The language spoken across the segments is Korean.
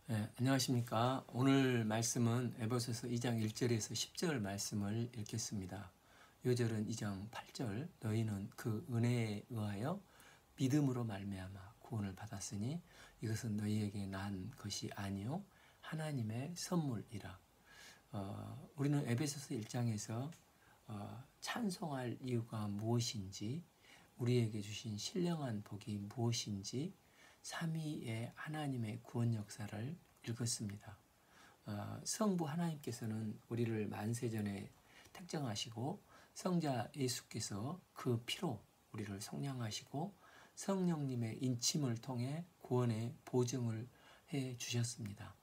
네, 안녕하십니까. 오늘 말씀은 에베소서 2장 1절에서 10절 말씀을 읽겠습니다. 요절은 2장 8절 너희는 그 은혜에 의하여 믿음으로 말미암아 구원을 받았으니 이것은 너희에게 난 것이 아니요 하나님의 선물이라. 우리는 에베소서 1장에서 찬송할 이유가 무엇인지, 우리에게 주신 신령한 복이 무엇인지, 삼위의 하나님의 구원 역사를 읽었습니다. 성부 하나님께서는 우리를 만세전에 택정하시고 성자 예수께서 그 피로 우리를 속량하시고 성령님의 인침을 통해 구원의 보증을 해 주셨습니다.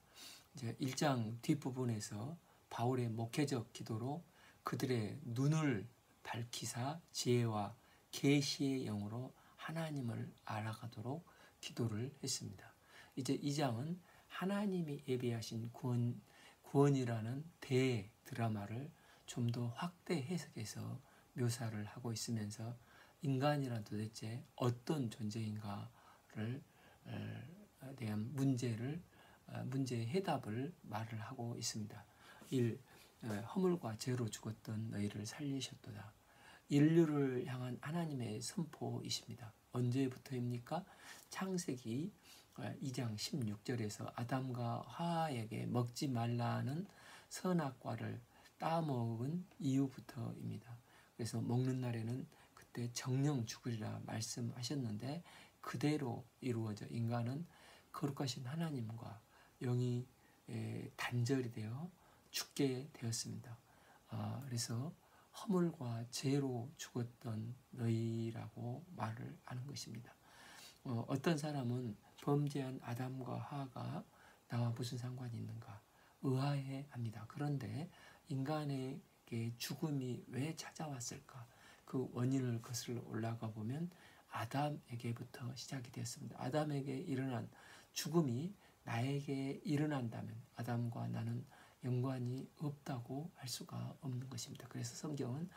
이제 1장 뒷부분에서 바울의 목회적 기도로 그들의 눈을 밝히사 지혜와 계시의 영으로 하나님을 알아가도록 기도를 했습니다. 이제 2장은 하나님이 예비하신 구원이라는 대드라마를 좀 더 확대 해석해서 묘사를 하고 있으면서 인간이란 도대체 어떤 존재인가를 대한 문제의 해답을 말을 하고 있습니다. 1. 허물과 죄로 죽었던 너희를 살리셨도다. 인류를 향한 하나님의 선포이십니다. 언제부터입니까? 창세기 2장 16절에서 아담과 하와에게 먹지 말라는 선악과를 따먹은 이후부터입니다. 그래서 먹는 날에는 그때 정령 죽으리라 말씀하셨는데 그대로 이루어져 인간은 거룩하신 하나님과 영이 단절이 되어 죽게 되었습니다. 그래서 허물과 죄로 죽었던 너희라고 말을 하는 것입니다. 어떤 사람은 범죄한 아담과 하와가 나와 무슨 상관이 있는가 의아해합니다. 그런데 인간에게 죽음이 왜 찾아왔을까? 그 원인을 거슬러 올라가 보면 아담에게부터 시작이 되었습니다. 아담에게 일어난 죽음이 나에게 일어난다면 아담과 나는 연관이 없다고 할 수가 없는 것입니다. 그래서 성경은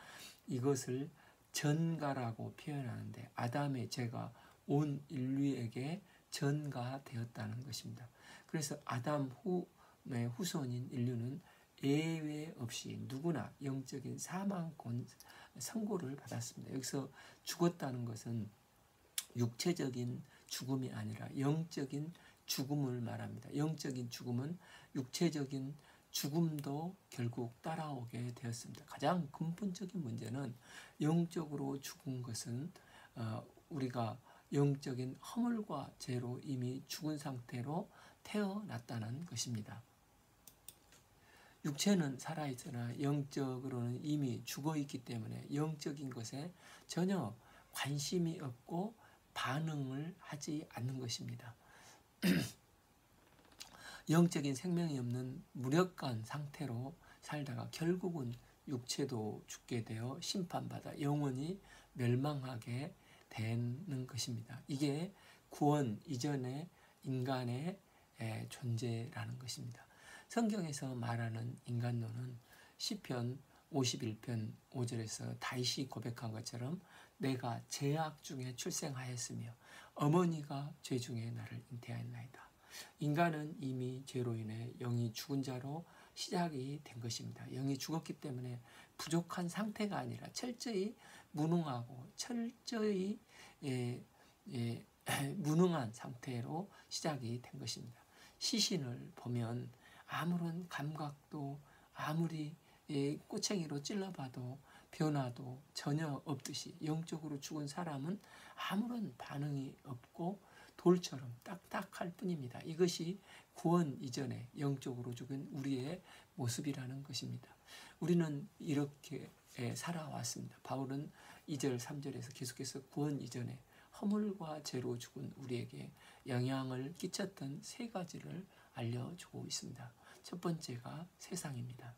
이것을 전가라고 표현하는데 아담의 죄가 온 인류에게 전가되었다는 것입니다. 그래서 아담 후의 후손인 인류는 예외 없이 누구나 영적인 사망권 선고를 받았습니다. 여기서 죽었다는 것은 육체적인 죽음이 아니라 영적인 죽음을 말합니다. 영적인 죽음은 육체적인 죽음도 결국 따라오게 되었습니다. 가장 근본적인 문제는 영적으로 죽은 것은 우리가 영적인 허물과 죄로 이미 죽은 상태로 태어났다는 것입니다. 육체는 살아있으나 영적으로는 이미 죽어있기 때문에 영적인 것에 전혀 관심이 없고 반응을 하지 않는 것입니다. 영적인 생명이 없는 무력한 상태로 살다가 결국은 육체도 죽게 되어 심판받아 영원히 멸망하게 되는 것입니다. 이게 구원 이전의 인간의 존재라는 것입니다. 성경에서 말하는 인간론은 시편 51편 5절에서 다윗이 고백한 것처럼 내가 죄악 중에 출생하였으며 어머니가 죄 중에 나를 잉태하였나이다. 인간은 이미 죄로 인해 영이 죽은 자로 시작이 된 것입니다. 영이 죽었기 때문에 부족한 상태가 아니라 철저히 무능하고 철저히 무능한 상태로 시작이 된 것입니다. 시신을 보면 아무런 감각도 아무리 꼬챙이로 찔러봐도 변화도 전혀 없듯이 영적으로 죽은 사람은 아무런 반응이 없고 돌처럼 딱딱할 뿐입니다. 이것이 구원 이전에 영적으로 죽은 우리의 모습이라는 것입니다. 우리는 이렇게 살아왔습니다. 바울은 2절 3절에서 계속해서 구원 이전에 허물과 죄로 죽은 우리에게 영향을 끼쳤던 세 가지를 알려주고 있습니다. 첫 번째가 세상입니다.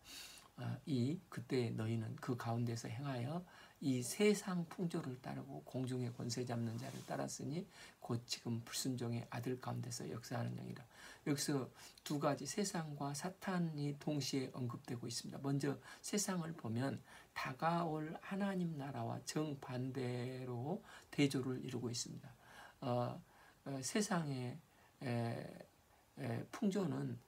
그때 너희는 그 가운데서 행하여 이 세상 풍조를 따르고 공중의 권세 잡는 자를 따랐으니 곧 지금 불순종의 아들 가운데서 역사하는 영이라. 여기서 두 가지 세상과 사탄이 동시에 언급되고 있습니다. 먼저 세상을 보면 다가올 하나님 나라와 정반대로 대조를 이루고 있습니다. 세상의 풍조는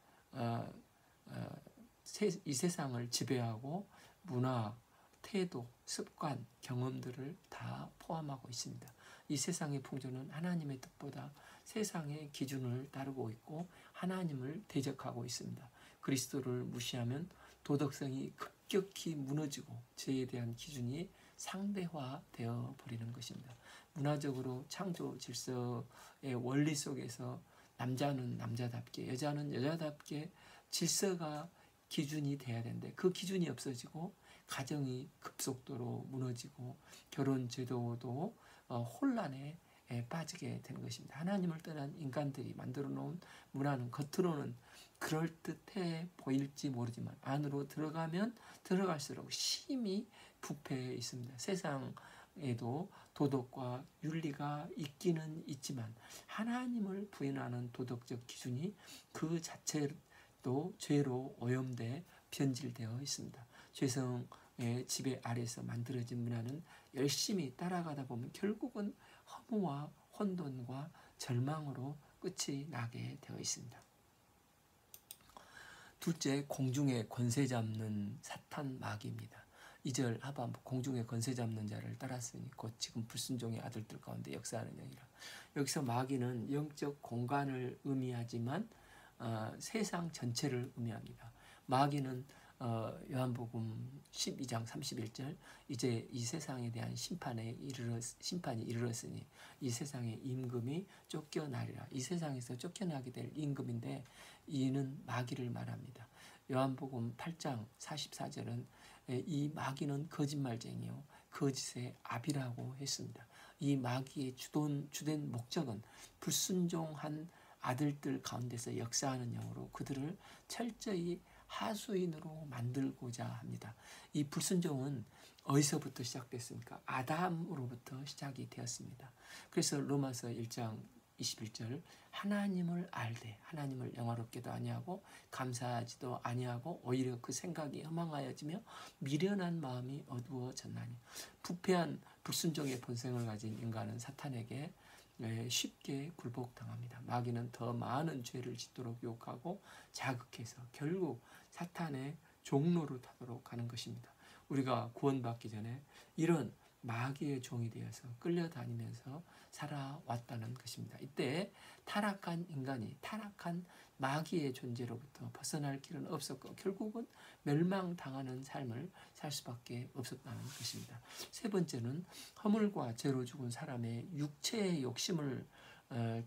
이 세상을 지배하고 문화, 태도, 습관, 경험들을 다 포함하고 있습니다. 이 세상의 풍조는 하나님의 뜻보다 세상의 기준을 따르고 있고 하나님을 대적하고 있습니다. 그리스도를 무시하면 도덕성이 급격히 무너지고 죄에 대한 기준이 상대화되어 버리는 것입니다. 문화적으로 창조 질서의 원리 속에서 남자는 남자답게, 여자는 여자답게 질서가 기준이 돼야 되는데 그 기준이 없어지고 가정이 급속도로 무너지고 결혼 제도도 혼란에 빠지게 되는 것입니다. 하나님을 떠난 인간들이 만들어 놓은 문화는 겉으로는 그럴듯해 보일지 모르지만 안으로 들어가면 들어갈수록 심히 부패해 있습니다. 세상에도 도덕과 윤리가 있기는 있지만 하나님을 부인하는 도덕적 기준이 그 자체도 죄로 오염돼 변질되어 있습니다. 죄성의 지배 아래서 만들어진 문화는 열심히 따라가다 보면 결국은 허무와 혼돈과 절망으로 끝이 나게 되어 있습니다. 둘째, 공중의 권세 잡는 사탄 마귀입니다. 2절 하반부 공중의 권세 잡는 자를 따랐으니 곧 지금 불순종의 아들들 가운데 역사하는 영이라. 여기서 마귀는 영적 공간을 의미하지만 세상 전체를 의미합니다. 마귀는 요한복음 12장 31절 이제 이 세상에 대한 심판이 이르렀으니 이 세상의 임금이 쫓겨나리라. 이 세상에서 쫓겨나게 될 임금인데 이는 마귀를 말합니다. 요한복음 8장 44절은 이 마귀는 거짓말쟁이요 거짓의 아비라고 했습니다. 이 마귀의 주된 목적은 불순종한 아들들 가운데서 역사하는 영으로 그들을 철저히 하수인으로 만들고자 합니다. 이 불순종은 어디서부터 시작됐습니까? 아담으로부터 시작이 되었습니다. 그래서 로마서 1장 21절 하나님을 알되 하나님을 영화롭게도 아니하고 감사하지도 아니하고 오히려 그 생각이 허망하여지며 미련한 마음이 어두워졌나니. 부패한 불순종의 본성을 가진 인간은 사탄에게 쉽게 굴복당합니다. 마귀는 더 많은 죄를 짓도록 유혹하고 자극해서 결국 사탄의 종로로 타도록 하는 것입니다. 우리가 구원받기 전에 이런 마귀의 종이 되어서 끌려다니면서 살아왔다는 것입니다. 이때 타락한 인간이 타락한 마귀의 존재로부터 벗어날 길은 없었고 결국은 멸망당하는 삶을 살 수밖에 없었다는 것입니다. 세 번째는 허물과 죄로 죽은 사람의 육체의 욕심을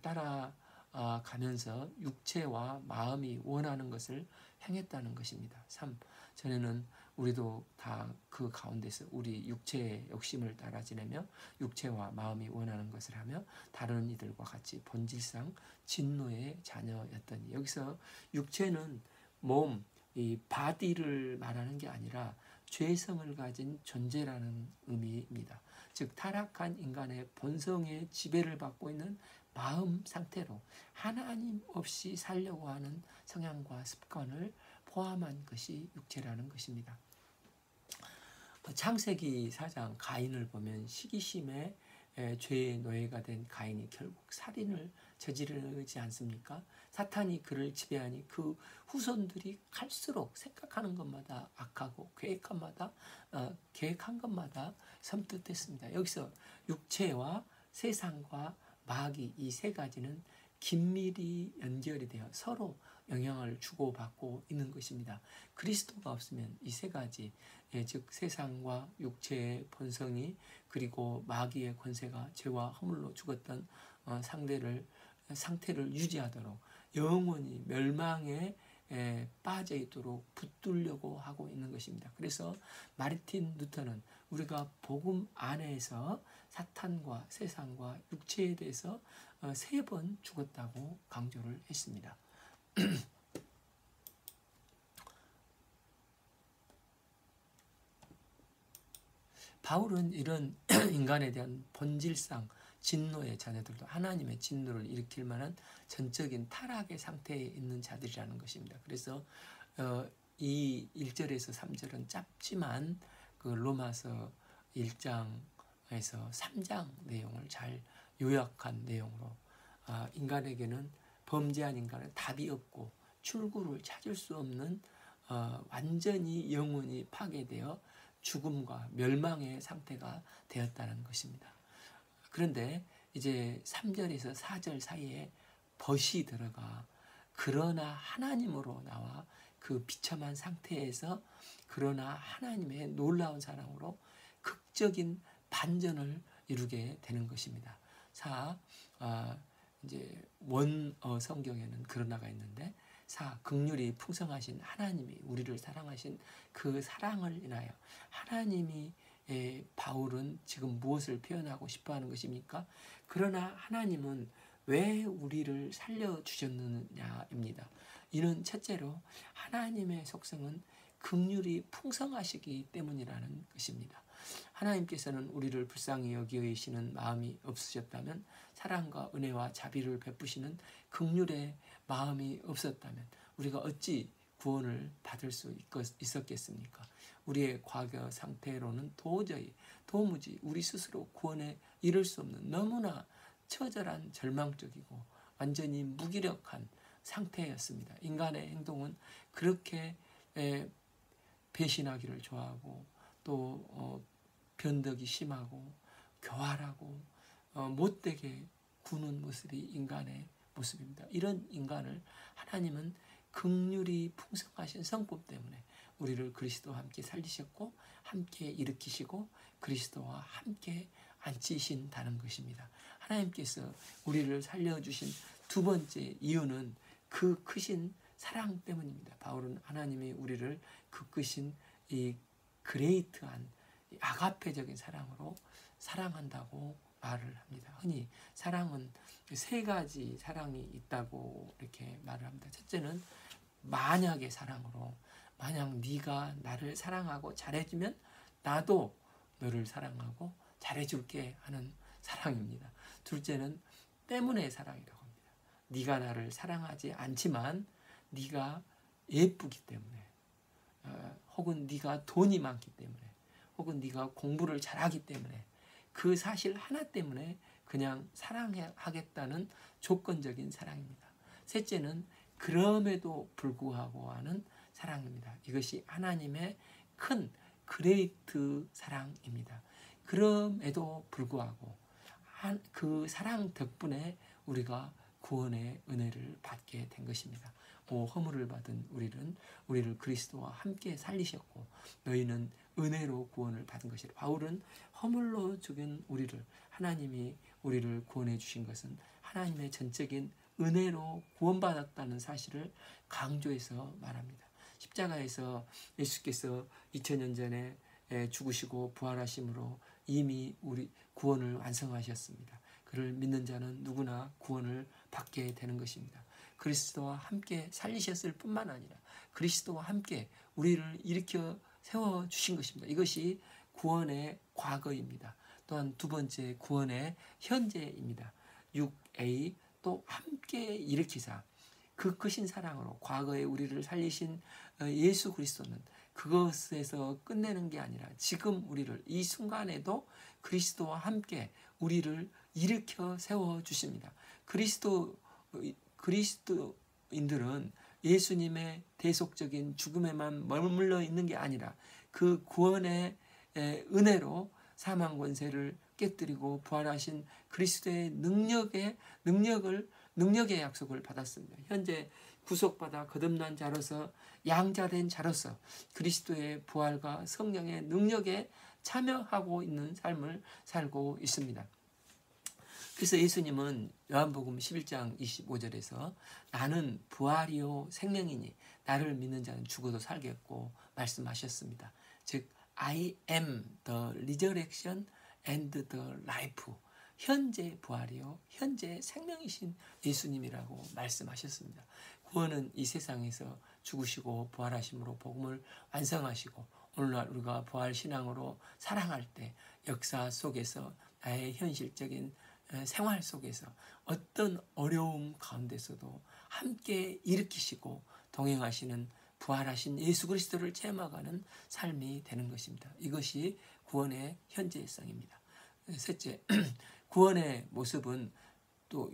따라가면서 육체와 마음이 원하는 것을 행했다는 것입니다. 3. 전에는 우리도 다 그 가운데서 우리 육체의 욕심을 따라 지내며 육체와 마음이 원하는 것을 하며 다른 이들과 같이 본질상 진노의 자녀였더니. 여기서 육체는 몸, 이 바디를 말하는 게 아니라 죄성을 가진 존재라는 의미입니다. 즉 타락한 인간의 본성의 지배를 받고 있는 마음 상태로 하나님 없이 살려고 하는 성향과 습관을 포함한 것이 육체라는 것입니다. 창세기 4장 가인을 보면 시기심에 죄의 노예가 된 가인이 결국 살인을 저지르지 않습니까? 사탄이 그를 지배하니 그 후손들이 갈수록 생각하는 것마다 악하고 계획한 것마다 섬뜩했습니다. 여기서 육체와 세상과 마귀 이 세 가지는 긴밀히 연결이 되어 서로 영향을 주고받고 있는 것입니다. 그리스도가 없으면 이 세 가지, 즉 세상과 육체의 본성이 그리고 마귀의 권세가 죄와 허물로 죽었던 상태를 유지하도록 영원히 멸망에 빠져 있도록 붙들려고 하고 있는 것입니다. 그래서 마르틴 루터는 우리가 복음 안에서 사탄과 세상과 육체에 대해서 3번 죽었다고 강조를 했습니다. 바울은 이런 인간에 대한 본질상 진노의 자녀들도 하나님의 진노를 일으킬 만한 전적인 타락의 상태에 있는 자들이라는 것입니다. 그래서 이 1절에서 3절은 짧지만 그 로마서 1장에서 3장 내용을 잘 요약한 내용으로 인간에게는 범죄한 인간은 답이 없고 출구를 찾을 수 없는 완전히 영혼이 파괴되어 죽음과 멸망의 상태가 되었다는 것입니다. 그런데 이제 3절에서 4절 사이에 벗이 들어가 그러나 하나님으로 나와 그 비참한 상태에서 그러나 하나님의 놀라운 사랑으로 극적인 반전을 이루게 되는 것입니다. 이제 원어 성경에는 그러나가 있는데 긍휼이 풍성하신 하나님이 우리를 사랑하신 그 사랑을 인하여 하나님이 바울은 지금 무엇을 표현하고 싶어 하는 것입니까? 그러나 하나님은 왜 우리를 살려주셨느냐입니다. 이는 첫째로 하나님의 속성은 긍휼이 풍성하시기 때문이라는 것입니다. 하나님께서는 우리를 불쌍히 여기시는 마음이 없으셨다면, 사랑과 은혜와 자비를 베푸시는 긍휼의 마음이 없었다면 우리가 어찌 구원을 받을 수 있었겠습니까? 우리의 과거 상태로는 도무지 우리 스스로 구원에 이를 수 없는 너무나 처절한 절망적이고 완전히 무기력한 상태였습니다. 인간의 행동은 그렇게 배신하기를 좋아하고 또 변덕이 심하고 교활하고 못되게 구는 모습이 인간의 모습입니다. 이런 인간을 하나님은 긍휼이 풍성하신 성품 때문에 우리를 그리스도와 함께 살리셨고 함께 일으키시고 그리스도와 함께 앉히신다는 것입니다. 하나님께서 우리를 살려주신 두 번째 이유는 그 크신 사랑 때문입니다. 바울은 하나님이 우리를 그 크신 이 그레이트한 아가페적인 사랑으로 사랑한다고 말을 합니다. 흔히 사랑은 세 가지 사랑이 있다고 이렇게 말을 합니다. 첫째는 만약의 사랑으로, 만약 네가 나를 사랑하고 잘해주면 나도 너를 사랑하고 잘해줄게 하는 사랑입니다. 둘째는 때문의 사랑이라고 합니다. 네가 나를 사랑하지 않지만 네가 예쁘기 때문에, 혹은 네가 돈이 많기 때문에, 혹은 네가 공부를 잘하기 때문에, 그 사실 하나 때문에 그냥 사랑하겠다는 조건적인 사랑입니다. 셋째는 그럼에도 불구하고 하는 사랑입니다. 이것이 하나님의 큰 그레이트 사랑입니다. 그럼에도 불구하고 그 사랑 덕분에 우리가 구원의 은혜를 받게 된 것입니다. 허물을 받은 우리를 그리스도와 함께 살리셨고 너희는 은혜로 구원을 받은 것이라. 바울은 허물로 죽은 하나님이 우리를 구원해 주신 것은 하나님의 전적인 은혜로 구원받았다는 사실을 강조해서 말합니다. 십자가에서 예수께서 2000년 전에 죽으시고 부활하심으로 이미 우리 구원을 완성하셨습니다. 그를 믿는 자는 누구나 구원을 받게 되는 것입니다. 그리스도와 함께 살리셨을 뿐만 아니라 그리스도와 함께 우리를 일으켜 세워주신 것입니다. 이것이 구원의 과거입니다. 또한 두 번째 구원의 현재입니다. 6a 또 함께 일으키사 그 크신 사랑으로 과거에 우리를 살리신 예수 그리스도는 그것에서 끝내는 게 아니라 지금 우리를 이 순간에도 그리스도와 함께 우리를 일으켜 세워주십니다. 그리스도인들은 예수님의 대속적인 죽음에만 머물러 있는 게 아니라 그 구원의 은혜로 사망 권세를 깨뜨리고 부활하신 그리스도의 능력의 약속을 받았습니다. 현재 구속받아 거듭난 자로서 양자된 자로서 그리스도의 부활과 성령의 능력에 참여하고 있는 삶을 살고 있습니다. 그래서 예수님은 요한복음 11장 25절에서 나는 부활이요 생명이니 나를 믿는 자는 죽어도 살겠고 말씀하셨습니다. 즉 I am the resurrection and the life. 현재 부활이요 현재 생명이신 예수님이라고 말씀하셨습니다. 구원은 이 세상에서 죽으시고 부활하심으로 복음을 완성하시고 오늘날 우리가 부활신앙으로 살아갈 때 역사 속에서 나의 현실적인 생활 속에서 어떤 어려움 가운데서도 함께 일으키시고 동행하시는 부활하신 예수 그리스도를 체험하는 삶이 되는 것입니다. 이것이 구원의 현재성입니다. 셋째, 구원의 모습은 또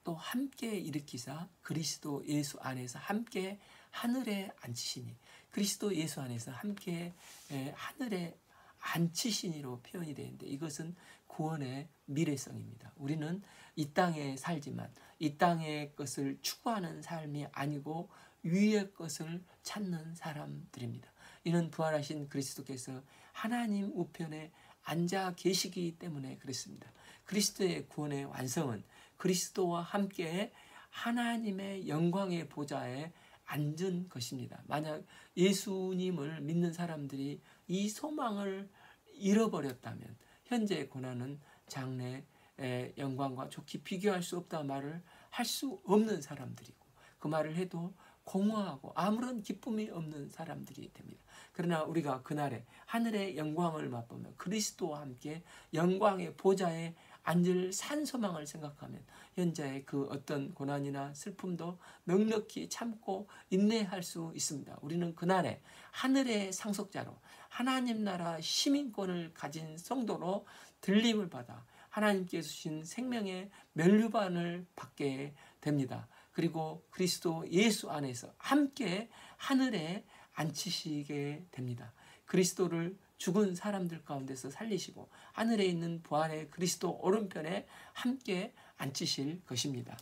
또 함께 일으키사 그리스도 예수 안에서 함께 하늘에 앉히시니, 그리스도 예수 안에서 함께 하늘에 앉히시니로 표현이 되는데, 이것은 구원의 미래성입니다. 우리는 이 땅에 살지만 이 땅의 것을 추구하는 삶이 아니고 위의 것을 찾는 사람들입니다. 이는 부활하신 그리스도께서 하나님 우편에 앉아 계시기 때문에 그렇습니다. 그리스도의 구원의 완성은 그리스도와 함께 하나님의 영광의 보좌에 앉은 것입니다. 만약 예수님을 믿는 사람들이 이 소망을 잃어버렸다면 현재의 고난은 장래의 영광과 좋게 비교할 수 없다는 말을 할 수 없는 사람들이고, 그 말을 해도 공허하고 아무런 기쁨이 없는 사람들이 됩니다. 그러나 우리가 그날에 하늘의 영광을 맛보며 그리스도와 함께 영광의 보좌에 앉을 산소망을 생각하면 현재의 그 어떤 고난이나 슬픔도 넉넉히 참고 인내할 수 있습니다. 우리는 그날에 하늘의 상속자로 하나님 나라 시민권을 가진 성도로 들림을 받아 하나님께서 주신 생명의 면류관을 받게 됩니다. 그리고 그리스도 예수 안에서 함께 하늘에 앉히시게 됩니다. 그리스도를 죽은 사람들 가운데서 살리시고 하늘에 있는 부활의 그리스도 오른편에 함께 앉히실 것입니다.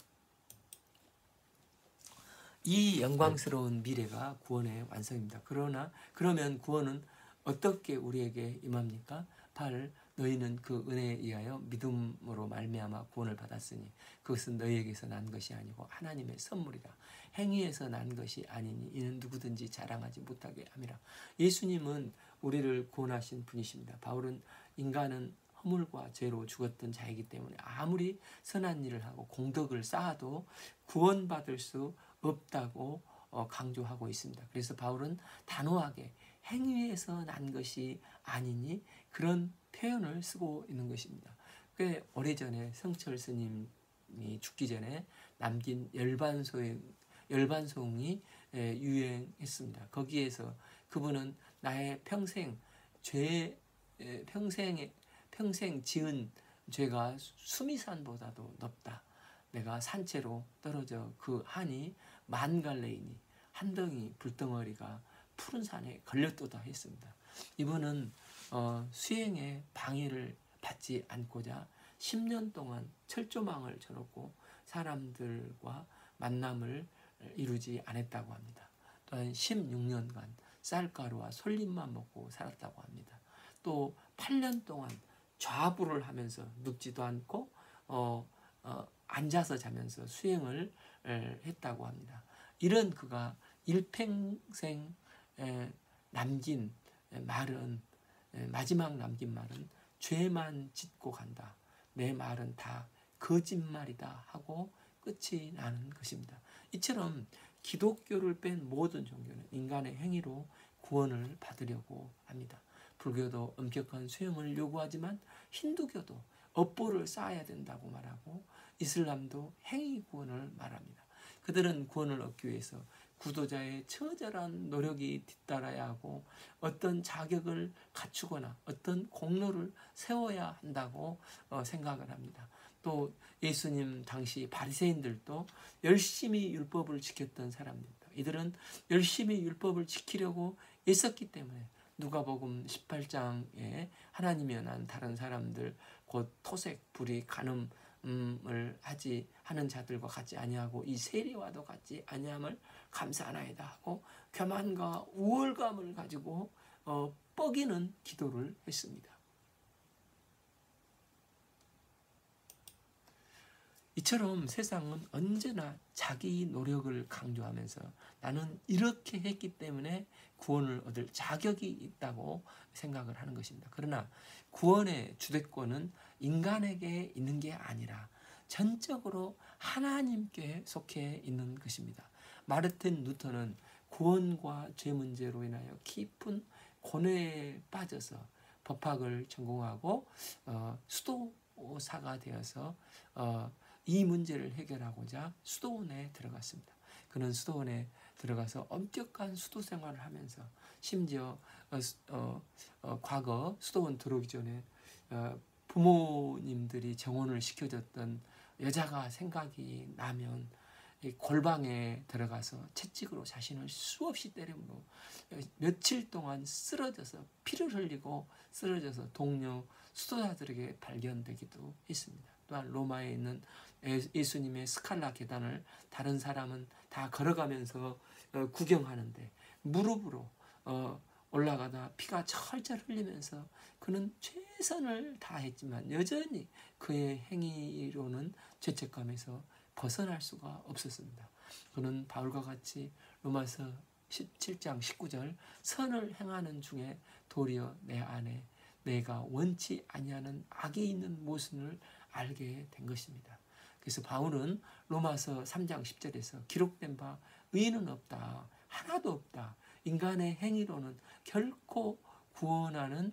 이 영광스러운 미래가 구원의 완성입니다. 그러면 구원은 어떻게 우리에게 임합니까? 8. 너희는 그 은혜에 의하여 믿음으로 말미암아 구원을 받았으니 그것은 너희에게서 난 것이 아니고 하나님의 선물이라. 행위에서 난 것이 아니니 이는 누구든지 자랑하지 못하게 함이라. 예수님은 우리를 구원하신 분이십니다. 바울은 인간은 허물과 죄로 죽었던 자이기 때문에 아무리 선한 일을 하고 공덕을 쌓아도 구원받을 수 없다고 강조하고 있습니다. 그래서 바울은 단호하게 행위에서 난 것이 아니니 그런 표현을 쓰고 있는 것입니다. 꽤 오래전에 성철 스님이 죽기 전에 남긴 열반송이 유행했습니다. 거기에서 그분은 나의 평생 지은 죄가 수미산보다도 높다. 내가 산채로 떨어져 그 한이 만갈래이니 한 덩이 불덩어리가 푸른 산에 걸렸도다 했습니다. 이분은 수행에 방해를 받지 않고자 10년 동안 철조망을 쳐놓고 사람들과 만남을 이루지 않았다고 합니다. 또한 16년간 쌀가루와 솔잎만 먹고 살았다고 합니다. 또 8년 동안 좌부를 하면서 눕지도 않고 앉아서 자면서 수행을 했다고 합니다. 이런 그가 일평생 남긴 말은, 마지막 남긴 말은 죄만 짓고 간다. 내 말은 다 거짓말이다 하고 끝이 나는 것입니다. 이처럼 기독교를 뺀 모든 종교는 인간의 행위로 구원을 받으려고 합니다. 불교도 엄격한 수행을 요구하지만 힌두교도 업보를 쌓아야 된다고 말하고 이슬람도 행위 구원을 말합니다. 그들은 구원을 얻기 위해서 구도자의 처절한 노력이 뒤따라야 하고 어떤 자격을 갖추거나 어떤 공로를 세워야 한다고 생각을 합니다. 또 예수님 당시 바리새인들도 열심히 율법을 지켰던 사람들입니다. 이들은 열심히 율법을 지키려고 애썼기 때문에 누가복음 18장에 하나님이 난 다른 사람들 곧 토색, 불의, 간음을 하는 자들과 같지 아니하고 이 세리와도 같지 아니함을 감사하나이다 하고 교만과 우월감을 가지고 뻐기는 기도를 했습니다. 이처럼 세상은 언제나 자기 노력을 강조하면서 나는 이렇게 했기 때문에 구원을 얻을 자격이 있다고 생각을 하는 것입니다. 그러나 구원의 주도권은 인간에게 있는 게 아니라 전적으로 하나님께 속해 있는 것입니다. 마르틴 루터는 구원과 죄 문제로 인하여 깊은 고뇌에 빠져서 법학을 전공하고 수도사가 되어서 이 문제를 해결하고자 수도원에 들어갔습니다. 그는 수도원에 들어가서 엄격한 수도 생활을 하면서 심지어 과거 수도원 들어오기 전에 부모님들이 정혼을 시켜줬던 여자가 생각이 나면 이 골방에 들어가서 채찍으로 자신을 수없이 때리므로 며칠 동안 쓰러져서 피를 흘리고 쓰러져서 동료 수도사들에게 발견되기도 했습니다. 또한 로마에 있는 예수님의 스칼라 계단을 다른 사람은 다 걸어가면서 구경하는데 무릎으로 올라가다 피가 철철 흘리면서 그는 최선을 다했지만 여전히 그의 행위로는 죄책감에서 벗어날 수가 없었습니다. 그는 바울과 같이 로마서 17장 19절 선을 행하는 중에 도리어 내 안에 내가 원치 아니하는 악이 있는 모습을 알게 된 것입니다. 그래서 바울은 로마서 3장 10절에서 기록된 바 의인은 없다. 하나도 없다. 인간의 행위로는 결코 구원을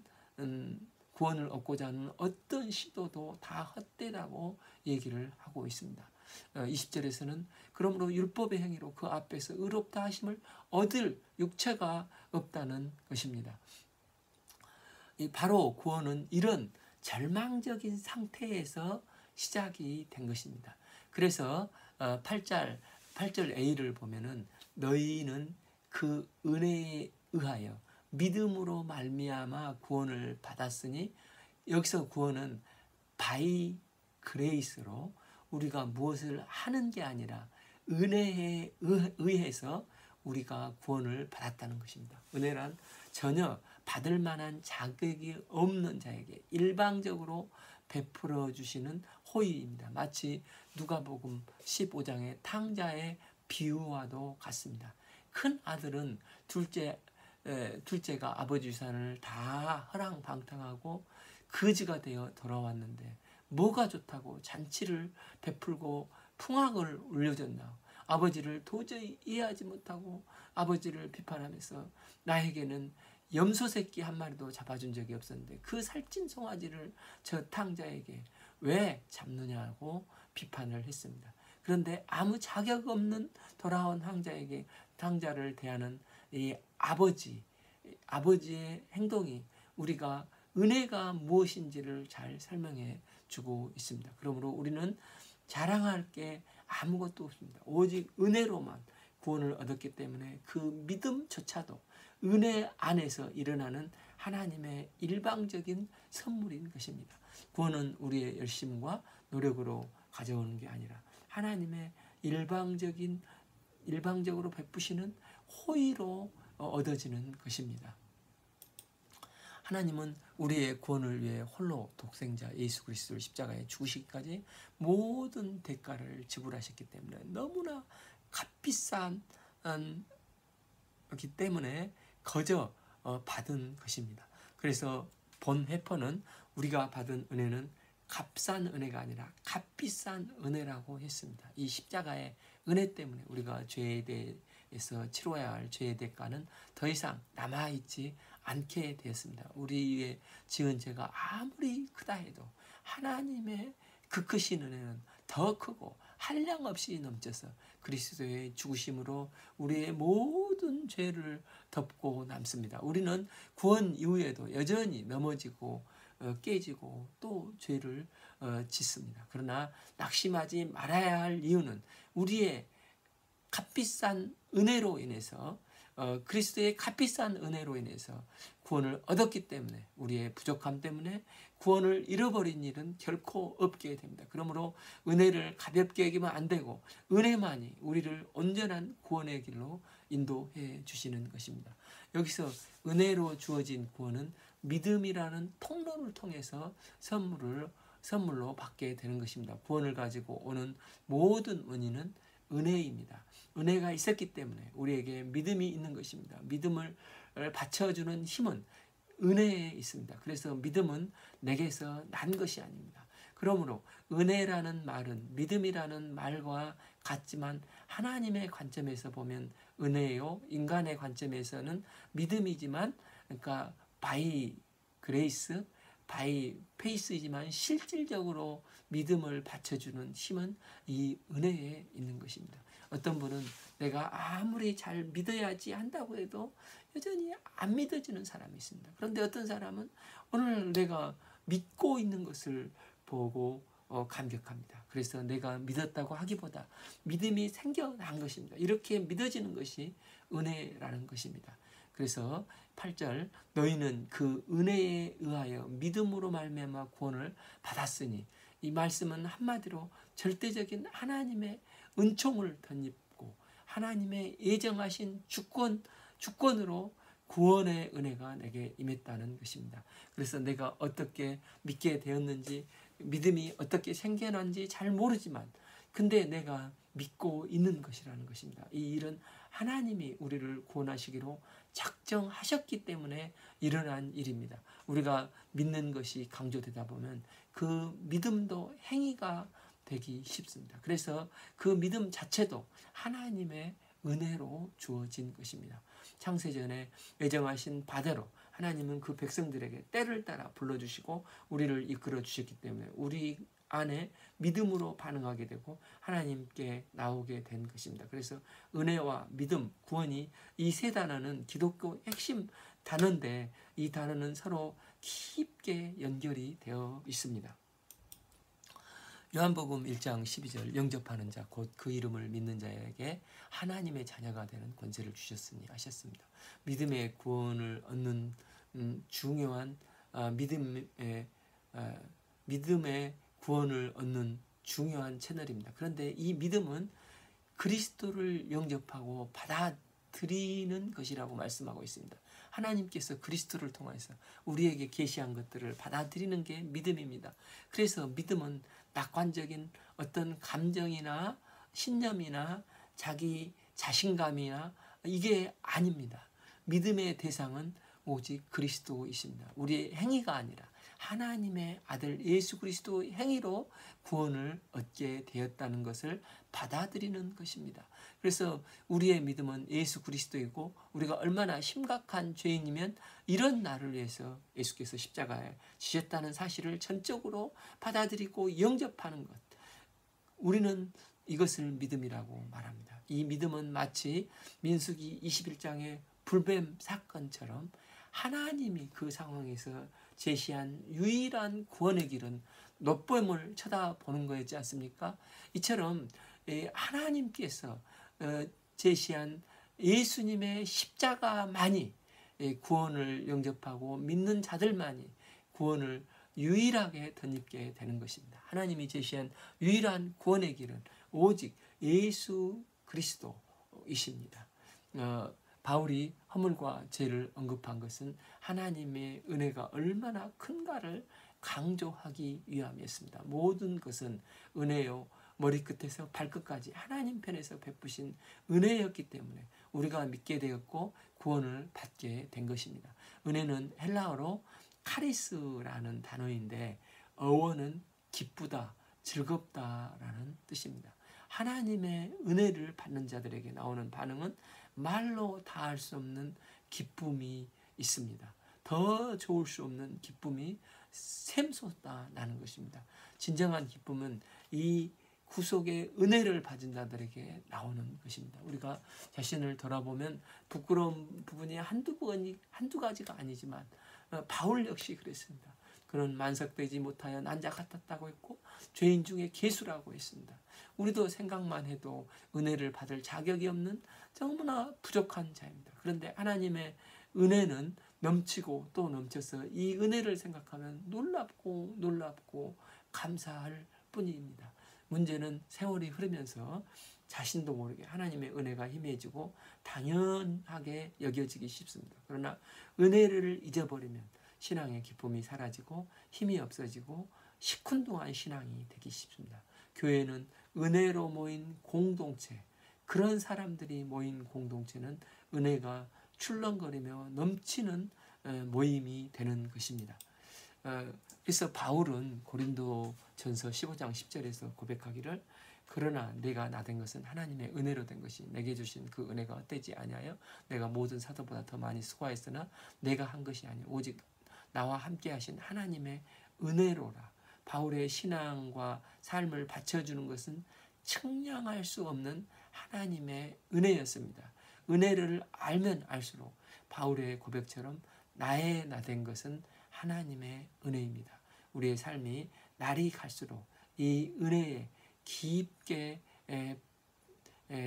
얻고자 하는 어떤 시도도 다 헛되다고 얘기를 하고 있습니다. 20절에서는 그러므로 율법의 행위로 그 앞에서 의롭다 하심을 얻을 육체가 없다는 것입니다. 바로 구원은 이런 절망적인 상태에서 시작이 된 것입니다. 그래서 8절 A를 보면은 너희는 그 은혜에 의하여 믿음으로 말미암아 구원을 받았으니 여기서 구원은 바이 그레이스로 우리가 무엇을 하는 게 아니라 은혜에 의해서 우리가 구원을 받았다는 것입니다. 은혜란 전혀 받을 만한 자격이 없는 자에게 일방적으로 베풀어 주시는 호의입니다. 마치 누가복음 15장의 탕자의 비유와도 같습니다. 큰 아들은 둘째가 아버지 유산을 다 허랑방탕하고 거지가 되어 돌아왔는데 뭐가 좋다고 잔치를 베풀고 풍악을 울려줬나. 아버지를 도저히 이해하지 못하고 아버지를 비판하면서 나에게는 염소 새끼 한 마리도 잡아준 적이 없었는데 그 살찐 송아지를 저 탕자에게 왜 잡느냐고 비판을 했습니다. 그런데 아무 자격 없는 돌아온 탕자를 대하는 이 아버지의 행동이 우리가 은혜가 무엇인지를 잘 설명해 주고 있습니다. 그러므로 우리는 자랑할 게 아무것도 없습니다. 오직 은혜로만 구원을 얻었기 때문에 그 믿음조차도 은혜 안에서 일어나는 하나님의 일방적인 선물인 것입니다. 구원은 우리의 열심과 노력으로 가져오는 게 아니라 하나님의 일방적으로 베푸시는 호의로 얻어지는 것입니다. 하나님은 우리의 구원을 위해 홀로 독생자 예수 그리스도를 십자가에 죽으시기까지 모든 대가를 지불하셨기 때문에 너무나 값비싼 기 때문에 거저 받은 것입니다. 그래서 본 회퍼는 우리가 받은 은혜는 값싼 은혜가 아니라 값비싼 은혜라고 했습니다. 이 십자가의 은혜 때문에 우리가 죄에 대해서 치러야 할 죄의 대가는 더 이상 남아있지 않게 되었습니다. 우리의 지은 죄가 아무리 크다 해도 하나님의 그 크신 은혜는 더 크고 한량없이 넘쳐서 그리스도의 죽으심으로 우리의 모든 죄를 덮고 남습니다. 우리는 구원 이후에도 여전히 넘어지고 깨지고 또 죄를 짓습니다. 그러나 낙심하지 말아야 할 이유는 우리의 값비싼 은혜로 인해서 그리스도의 값비싼 은혜로 인해서 구원을 얻었기 때문에 우리의 부족함 때문에 구원을 잃어버린 일은 결코 없게 됩니다. 그러므로 은혜를 가볍게 여기면 안 되고 은혜만이 우리를 온전한 구원의 길로 인도해 주시는 것입니다. 여기서 은혜로 주어진 구원은 믿음이라는 통로를 통해서 선물로 받게 되는 것입니다. 구원을 가지고 오는 모든 은혜는 은혜입니다. 은혜가 있었기 때문에 우리에게 믿음이 있는 것입니다. 믿음을 받쳐주는 힘은 은혜에 있습니다. 그래서 믿음은 내게서 난 것이 아닙니다. 그러므로 은혜라는 말은 믿음이라는 말과 같지만 하나님의 관점에서 보면 은혜요, 인간의 관점에서는 믿음이지만 그러니까 바이 그레이스, 바이 페이스이지만 실질적으로 믿음을 받쳐주는 힘은 이 은혜에 있는 것입니다. 어떤 분은 내가 아무리 잘 믿어야지 한다고 해도 여전히 안 믿어지는 사람이 있습니다. 그런데 어떤 사람은 오늘 내가 믿고 있는 것을 보고 감격합니다. 그래서 내가 믿었다고 하기보다 믿음이 생겨난 것입니다. 이렇게 믿어지는 것이 은혜라는 것입니다. 그래서 8절 너희는 그 은혜에 의하여 믿음으로 말미암아 구원을 받았으니, 이 말씀은 한마디로 절대적인 하나님의 은총을 덧입고 하나님의 예정하신 주권으로 구원의 은혜가 내게 임했다는 것입니다. 그래서 내가 어떻게 믿게 되었는지, 믿음이 어떻게 생겨난지 잘 모르지만 근데 내가 믿고 있는 것이라는 것입니다. 이 일은 하나님이 우리를 구원하시기로 작정하셨기 때문에 일어난 일입니다. 우리가 믿는 것이 강조되다 보면 그 믿음도 행위가 되기 쉽습니다. 그래서 그 믿음 자체도 하나님의 은혜로 주어진 것입니다. 창세전에 예정하신 바대로 하나님은 그 백성들에게 때를 따라 불러주시고 우리를 이끌어 주셨기 때문에 우리 안에 믿음으로 반응하게 되고 하나님께 나오게 된 것입니다. 그래서 은혜와 믿음, 구원이 이 세 단어는 기독교 핵심 단어인데 이 단어는 서로 깊게 연결이 되어 있습니다. 요한복음 1장 12절 영접하는 자 곧 그 이름을 믿는 자에게 하나님의 자녀가 되는 권세를 주셨으니 하셨습니다. 믿음의 구원을 얻는 중요한 믿음의 구원을 얻는 중요한 채널입니다. 그런데 이 믿음은 그리스도를 영접하고 받아들이는 것이라고 말씀하고 있습니다. 하나님께서 그리스도를 통해서 우리에게 계시한 것들을 받아들이는 게 믿음입니다. 그래서 믿음은 낙관적인 어떤 감정이나 신념이나 자기 자신감이나 이게 아닙니다. 믿음의 대상은 오직 그리스도이십니다. 우리의 행위가 아니라 하나님의 아들 예수 그리스도의 행위로 구원을 얻게 되었다는 것을 받아들이는 것입니다. 그래서 우리의 믿음은 예수 그리스도이고 우리가 얼마나 심각한 죄인이면 이런 나를 위해서 예수께서 십자가에 지셨다는 사실을 전적으로 받아들이고 영접하는 것. 우리는 이것을 믿음이라고 말합니다. 이 믿음은 마치 민수기 21장의 불뱀 사건처럼 하나님이 그 상황에서 제시한 유일한 구원의 길은 놋뱀을 쳐다보는 거였지 않습니까? 이처럼 하나님께서 제시한 예수님의 십자가만이 구원을 영접하고 믿는 자들만이 구원을 유일하게 덧입게 되는 것입니다. 하나님이 제시한 유일한 구원의 길은 오직 예수 그리스도이십니다. 바울이 허물과 죄를 언급한 것은 하나님의 은혜가 얼마나 큰가를 강조하기 위함이었습니다. 모든 것은 은혜요, 머리끝에서 발끝까지 하나님 편에서 베푸신 은혜였기 때문에 우리가 믿게 되었고 구원을 받게 된 것입니다. 은혜는 헬라어로 카리스라는 단어인데 어원은 기쁘다, 즐겁다라는 뜻입니다. 하나님의 은혜를 받는 자들에게 나오는 반응은 말로 다 할 수 없는 기쁨이 있습니다. 더 좋을 수 없는 기쁨이 샘솟아 나는 것입니다. 진정한 기쁨은 이 구속의 은혜를 받은 자들에게 나오는 것입니다. 우리가 자신을 돌아보면 부끄러운 부분이 한두 가지가 아니지만 바울 역시 그랬습니다. 그는 만석되지 못하여 난자 같았다고 했고 죄인 중에 괴수라고 했습니다. 우리도 생각만 해도 은혜를 받을 자격이 없는 너무나 부족한 자입니다. 그런데 하나님의 은혜는 넘치고 또 넘쳐서 이 은혜를 생각하면 놀랍고 감사할 뿐입니다. 문제는 세월이 흐르면서 자신도 모르게 하나님의 은혜가 희미해지고 당연하게 여겨지기 쉽습니다. 그러나 은혜를 잊어버리면 신앙의 기쁨이 사라지고 힘이 없어지고 시큰둥한 신앙이 되기 쉽습니다. 교회는 은혜로 모인 공동체, 그런 사람들이 모인 공동체는 은혜가 출렁거리며 넘치는 모임이 되는 것입니다. 그래서 바울은 고린도전서 15장 10절에서 고백하기를 그러나 내가 나 된 것은 하나님의 은혜로 된 것이 내게 주신 그 은혜가 어때지 아니하여 내가 모든 사도보다 더 많이 수고하였으나 내가 한 것이 아니오 오직 나와 함께 하신 하나님의 은혜로라. 바울의 신앙과 삶을 받쳐주는 것은 측량할 수 없는 하나님의 은혜였습니다. 은혜를 알면 알수록 바울의 고백처럼 나의 나 된 것은 하나님의 은혜입니다. 우리의 삶이 날이 갈수록 이 은혜에 깊게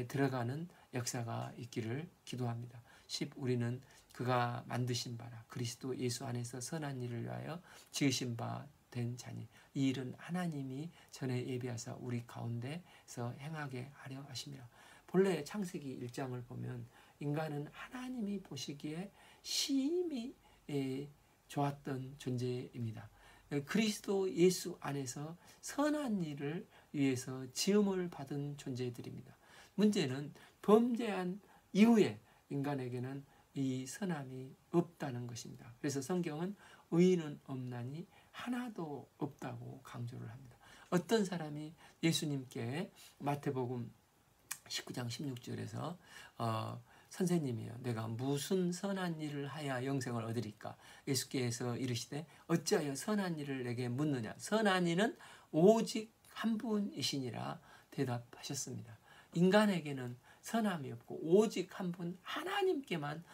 들어가는 역사가 있기를 기도합니다. 10. 우리는 그가 만드신 바라 그리스도 예수 안에서 선한 일을 위하여 지으신 바 된 자니 이 일은 하나님이 전에 예비하사 우리 가운데서 행하게 하려 하심이라. 본래 창세기 1장을 보면 인간은 하나님이 보시기에 심히 좋았던 존재입니다. 그리스도 예수 안에서 선한 일을 위해서 지음을 받은 존재들입니다. 문제는 범죄한 이후에 인간에게는 이 선함이 없다는 것입니다. 그래서 성경은 의인은 없나니 하나도 없다고 강조를 합니다. 어떤 사람이 예수님께 마태복음 19장 16절에서 선생님이여 내가 무슨 선한 일을 하여 영생을 얻으리까? 예수께서 이르시되 어찌하여 선한 일을 내게 묻느냐? 선한 이는 오직 한 분이시니라 대답하셨습니다. 인간에게는 선함이 없고 오직 한 분 하나님께만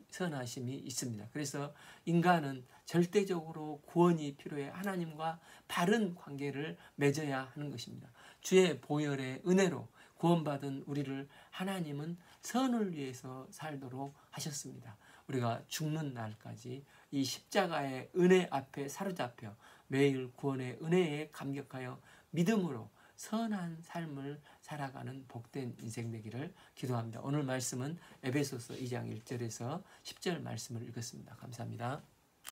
선하심이 있습니다. 그래서 인간은 절대적으로 구원이 필요해 하나님과 바른 관계를 맺어야 하는 것입니다. 주의 보혈의 은혜로 구원받은 우리를 하나님은 선을 위해서 살도록 하셨습니다. 우리가 죽는 날까지 이 십자가의 은혜 앞에 사로잡혀 매일 구원의 은혜에 감격하여 믿음으로 선한 삶을 살아가는 복된 인생 되기를 기도합니다. 오늘 말씀은 에베소서 2장 1절에서 10절 말씀을 읽었습니다. 감사합니다.